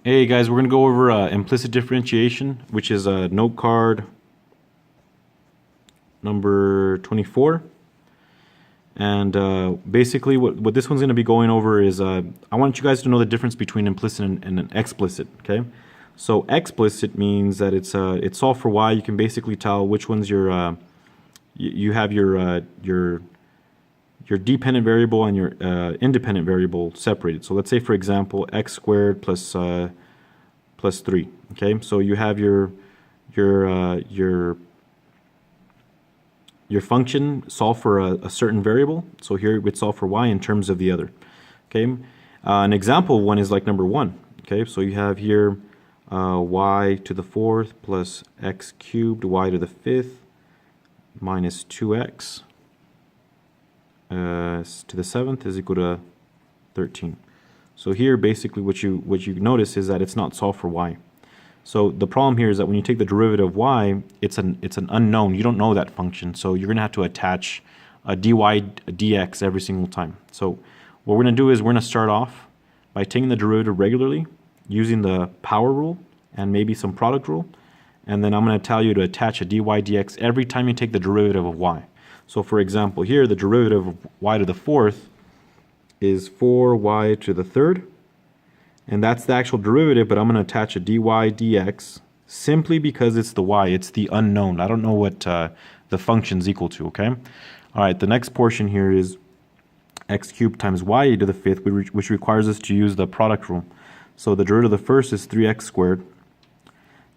Hey guys, we're going to go over implicit differentiation, which is note card number 24. And basically what this one's going to be going over is I want you guys to know the difference between implicit and an explicit, okay? So explicit means that it's solved for y. You can basically tell which one's your you have your dependent variable and your independent variable separated. So let's say, for example, x squared plus 3. Okay, so you have your function solve for a certain variable. So here it would solve for y in terms of the other. Okay, an example one is like number 1. Okay, so you have here y to the 4th plus x cubed y to the 5th minus 2x to the 7th is equal to 13. So here basically what you notice is that it's not solved for y. So the problem here is that when you take the derivative of y, it's an unknown. You don't know that function, so you're going to have to attach a dy dx every single time. So what we're going to do is we're going to start off by taking the derivative regularly using the power rule and maybe some product rule, and then I'm going to tell you to attach a dy dx every time you take the derivative of y. So for example, here the derivative of y to the 4th is 4y to the 3rd, and that's the actual derivative, but I'm going to attach a dy dx simply because it's the y, it's the unknown. I don't know what the function's equal to, okay? All right, the next portion here is x cubed times y to the 5th, which requires us to use the product rule. So the derivative of the first is 3x squared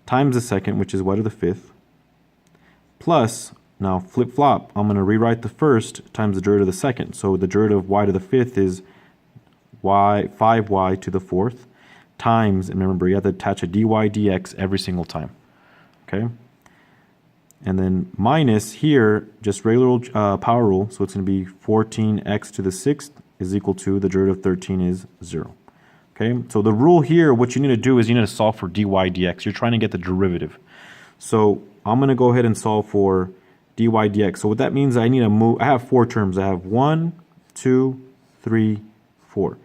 times the second, which is y to the 5th, plus, now flip-flop, I'm going to rewrite the first times the derivative of the second. So the derivative of y to the 5th is 5y to the 4th times, and remember you have to attach a dy dx every single time. Okay? And then minus here, just regular power rule, so it's going to be 14x to the 6th is equal to, the derivative of 13 is 0. Okay? So the rule here, what you need to do is you need to solve for dy dx. You're trying to get the derivative. So I'm going to go ahead and solve for dy dx. So what that means, I need to move, I have 4 terms. I have 1, 2, 3, 4.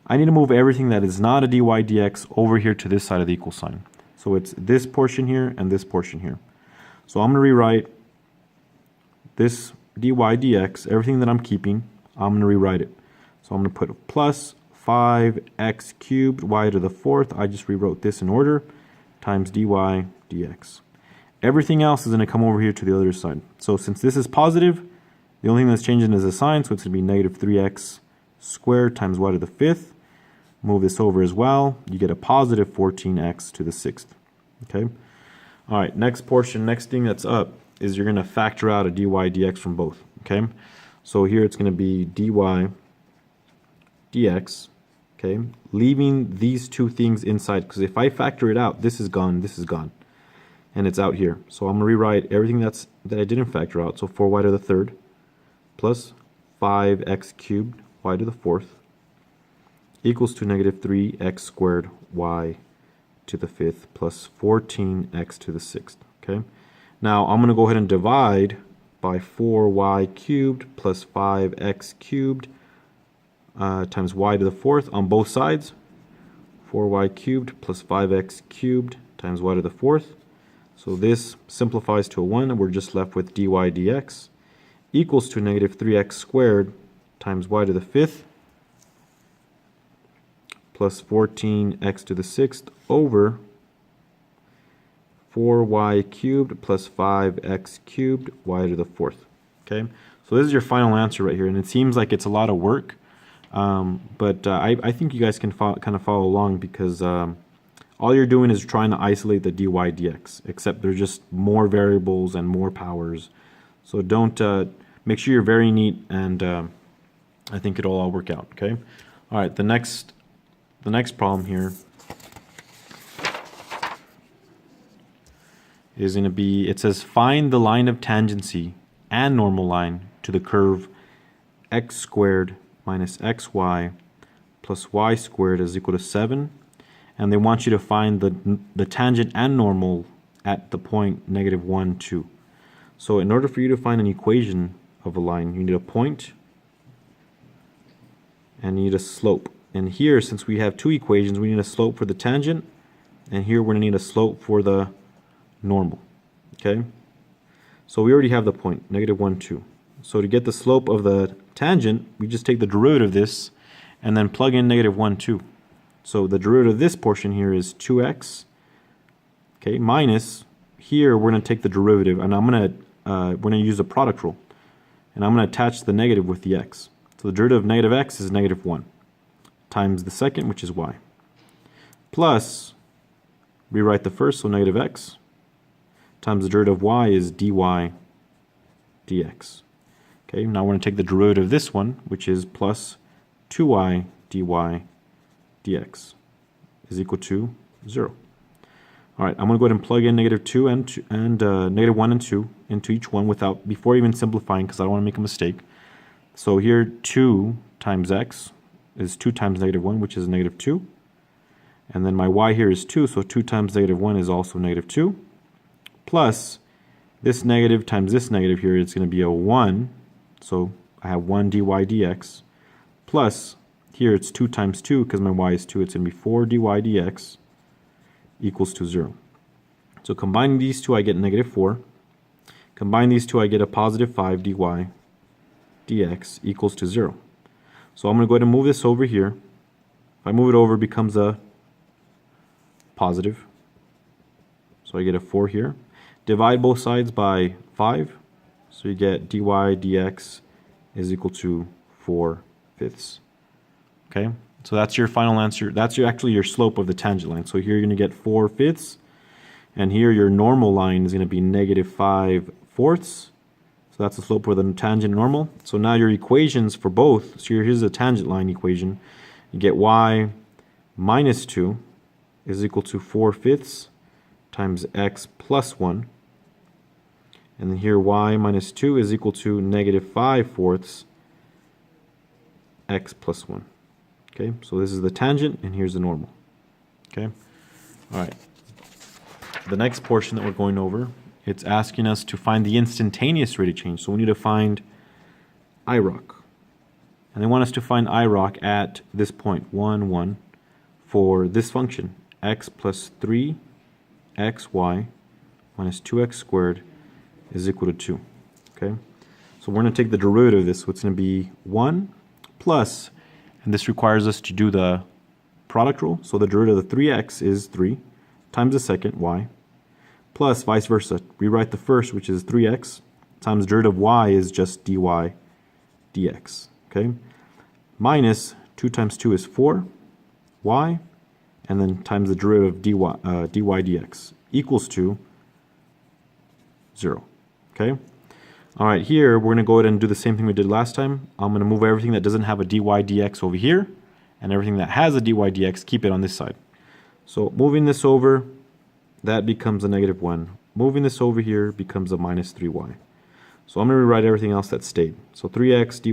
I need to move everything that is not a dy dx over here to this side of the equal sign. So it's this portion here and this portion here. So I'm going to rewrite this dy dx, everything that I'm keeping, I'm going to rewrite it. So I'm going to put plus 5x cubed y to the 4th, I just rewrote this in order, times dy dx. Everything else is going to come over here to the other side. So since this is positive, the only thing that's changing is the sign, so it's going to be negative 3x squared times y to the 5th. Move this over as well. You get a positive 14x to the 6th. Okay? All right, next portion, next thing that's up is you're going to factor out a dy dx from both. Okay? So here it's going to be dy dx, okay, leaving these two things inside, because if I factor it out, this is gone, and it's out here. So I'm going to rewrite everything that I didn't factor out. So 4y to the 3rd plus 5x cubed y to the 4th equals to negative 3x squared y to the 5th plus 14x to the 6th. Okay. Now I'm going to go ahead and divide by 4y cubed plus 5x cubed times y to the 4th on both sides. 4y cubed plus 5x cubed times y to the 4th. So this simplifies to a 1, and we're just left with dy dx equals to negative 3x squared times y to the 5th plus 14x to the 6th over 4y cubed plus 5x cubed y to the 4th. Okay, so this is your final answer right here, and it seems like it's a lot of work, but I think you guys can kind of follow along, because all you're doing is trying to isolate the dy dx, except there's just more variables and more powers. So don't make sure you're very neat, and I think it'll all work out. Okay. All right. The next problem here is going to be, it says find the line of tangency and normal line to the curve x squared minus xy plus y squared is equal to 7. And they want you to find the tangent and normal at the point negative 1, 2. So in order for you to find an equation of a line, you need a point and you need a slope. And here, since we have two equations, we need a slope for the tangent, and here we're going to need a slope for the normal. Okay? So we already have the point, negative 1, 2. So to get the slope of the tangent, we just take the derivative of this and then plug in negative 1, 2. So the derivative of this portion here is 2x, okay, minus, here we're going to take the derivative, and we're going to use a product rule. And I'm going to attach the negative with the x. So the derivative of negative x is negative 1 times the second, which is y. Plus, rewrite the first, so negative x, times the derivative of y is dy dx. Okay, now we're going to take the derivative of this one, which is plus 2y dy dx is equal to 0. All right, I'm going to go ahead and plug in negative 2 and negative 1 and 2 into each one before even simplifying, because I don't want to make a mistake. So here 2 times x is 2 times negative 1, which is negative 2. And then my y here is 2, so 2 times negative 1 is also negative 2. Plus this negative times this negative here is going to be a 1. So I have 1 dy dx. Plus here it's 2 times 2, because my y is 2, it's going to be 4 dy dx equals to 0. So combining these two, I get negative 4. Combine these two, I get a positive 5 dy dx equals to 0. So I'm going to go ahead and move this over here. If I move it over, it becomes a positive. So I get a 4 here. Divide both sides by 5. So you get dy dx is equal to 4/5. Okay? So that's your final answer. That's actually your slope of the tangent line. So here you're going to get 4/5. And here your normal line is going to be negative 5/4. So that's the slope for the tangent normal. So now your equations for both, so here's the tangent line equation. You get y minus 2 is equal to 4/5 times x plus 1. And then here y minus 2 is equal to negative 5/4 x plus 1. Okay, so this is the tangent, and here's the normal. Okay, all right. The next portion that we're going over, it's asking us to find the instantaneous rate of change. So we need to find IROC. And they want us to find IROC at this point, 1, 1, for this function, x plus 3xy minus 2x squared is equal to 2. Okay, so we're going to take the derivative of this, so it's going to be 1 plus, and this requires us to do the product rule. So the derivative of the 3x is 3 times the second, y, plus vice versa. Rewrite the first, which is 3x, times the derivative of y is just dy dx. Okay, minus 2 times 2 is 4, y, and then times the derivative of dy dx equals to 0. Okay, all right, here we're going to go ahead and do the same thing we did last time. I'm going to move everything that doesn't have a dy dx over here, and everything that has a dy dx, keep it on this side. So moving this over, that becomes a negative 1. Moving this over here becomes a minus 3y. So I'm going to rewrite everything else that stayed. So 3x dy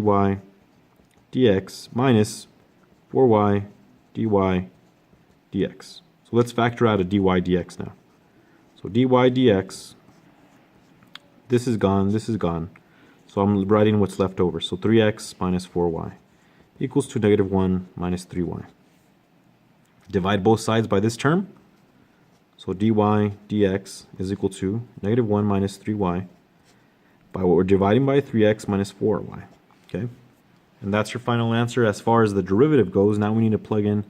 dx minus 4y dy dx. So let's factor out a dy dx now. So dy dx, this is gone, this is gone. So I'm writing what's left over. So 3x minus 4y equals to negative 1 minus 3y. Divide both sides by this term. So dy dx is equal to negative 1 minus 3y by what we're dividing by, 3x minus 4y. Okay, and that's your final answer. As far as the derivative goes, now we need to plug in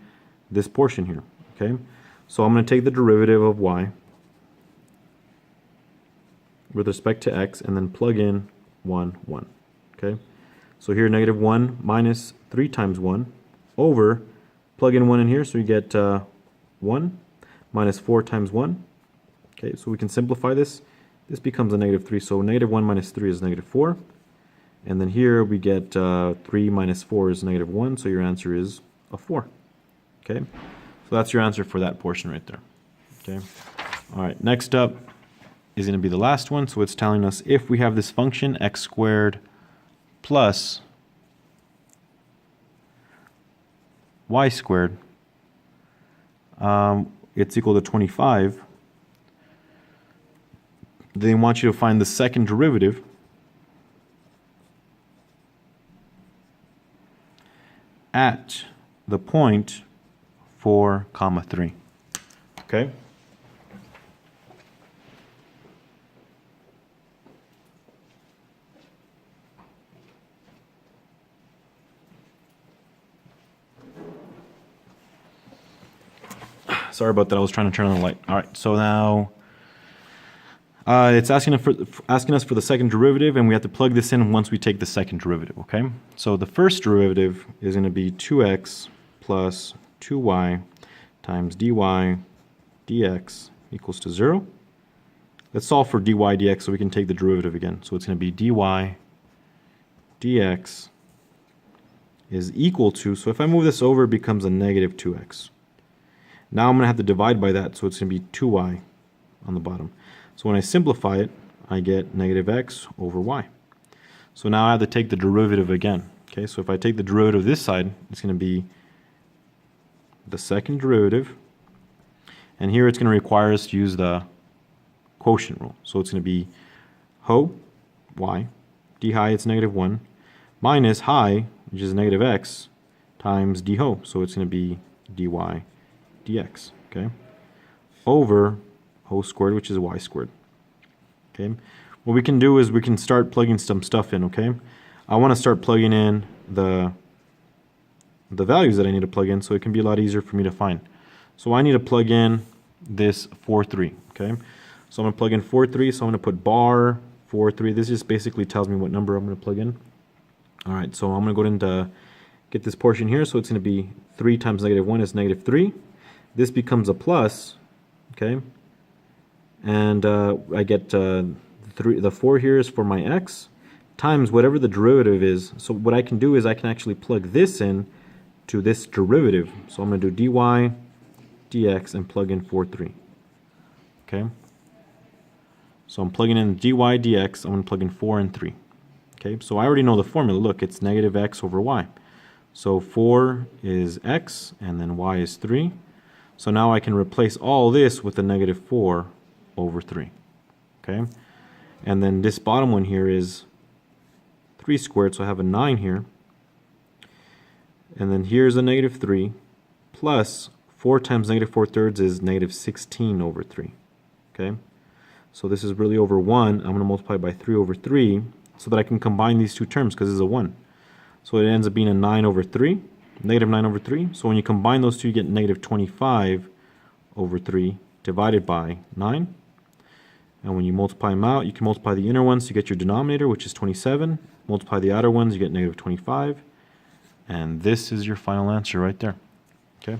this portion here. Okay, so I'm going to take the derivative of y with respect to x and then plug in 1, 1. Okay, so here negative 1 minus 3 times 1 over, plug in 1 in here, so you get 1 minus 4 times 1. Okay, so we can simplify this. This becomes a negative 3, so negative 1 minus 3 is negative 4. And then here we get 3 minus 4 is negative 1, so your answer is a 4. Okay, so that's your answer for that portion right there. Okay, all right, next up is going to be the last one. So it's telling us if we have this function x squared plus y squared, it's equal to 25. They want you to find the second derivative at the point 4, 3. Okay? Sorry about that. I was trying to turn on the light. All right, so now it's asking us for the second derivative, and we have to plug this in once we take the second derivative, okay? So the first derivative is going to be 2x plus 2y times dy dx equals to 0. Let's solve for dy dx so we can take the derivative again. So it's going to be dy dx is equal to, so if I move this over, it becomes a negative 2x. Now I'm going to have to divide by that, so it's going to be 2y on the bottom. So when I simplify it, I get negative x over y. So now I have to take the derivative again. Okay, so if I take the derivative this side, it's going to be the second derivative. And here it's going to require us to use the quotient rule. So it's going to be ho, y, d high, it's negative 1, minus high, which is negative x, times d ho. So it's going to be dy dx, okay, over ho squared, which is y squared. Okay, what we can do is we can start plugging some stuff in, okay? I want to start plugging in the values that I need to plug in so it can be a lot easier for me to find. So I need to plug in this 4, 3, okay? So I'm going to plug in 4, 3, so I'm going to put bar 4, 3. This just basically tells me what number I'm going to plug in. All right, so I'm going to go into get this portion here, so it's going to be 3 times negative 1 is negative 3. This becomes a plus, okay? And I get the 4 here is for my x, times whatever the derivative is. So what I can do is I can actually plug this in to this derivative. So I'm going to do dy dx and plug in 4, 3. Okay? So I'm plugging in dy dx, I'm going to plug in 4 and 3. Okay, so I already know the formula. Look, it's negative x over y. So 4 is x, and then y is 3. So now I can replace all this with a negative 4 over 3. Okay? And then this bottom one here is 3 squared, so I have a 9 here. And then here's a negative 3, plus 4 times negative 4/3 is negative 16 over 3. Okay? So this is really over 1. I'm going to multiply by 3 over 3 so that I can combine these two terms because this is a 1. So it ends up being a 9 over 3, negative 9 over 3. So when you combine those two, you get negative 25 over 3 divided by 9. And when you multiply them out, you can multiply the inner ones to get your denominator, which is 27. Multiply the outer ones, you get negative 25. And this is your final answer right there. Okay?